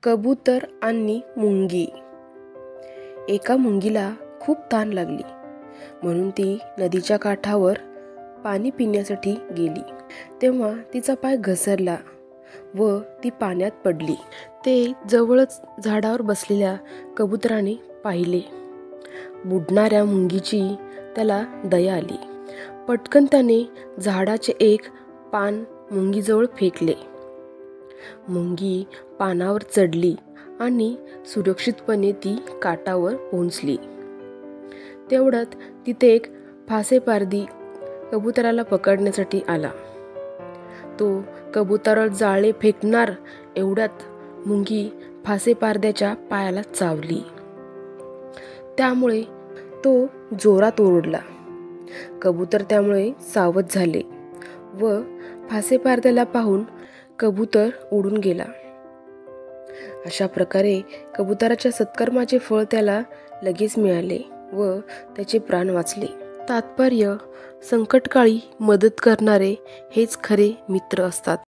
कबूतर आणि मुंगी. एका मुंगीला खूप तहान लागली, म्हणून ती नदीच्या काठावर पाणी पिण्यासाठी गेली. तेव्हा तिचा पाय घसरला व ती पाण्यात पडली. ते जवळच झाडावर बसलेल्या कबुतराने पाहिले. बुडणाऱ्या मुंगीची त्याला दया आली. पटकन त्याने झाडाचे एक पान मुंगीजवळ फेकले. मुंगी पानावर चढली आणि सुरक्षितपणे ती काठावर पोहोचली. तेवढ्यात तिथे एक फासेपारधी कबुतराला पकडण्यासाठी आला. तो कबुतरावर जाळे फेकणार एवढ्यात मुंगी फासेपारध्याच्या पायाला चावली. त्यामुळे तो जोरात ओरडला. कबूतर त्यामुळे सावध झाले व फासेपारध्याला पाहून कबूतर उडून गेला. अशा प्रकारे कबुतराच्या सत्कर्माचे फळ त्याला लगेच मिळाले व त्याचे प्राण वाचले. तात्पर्य: संकटकाळी मदत करणारे हेच खरे मित्र असतात.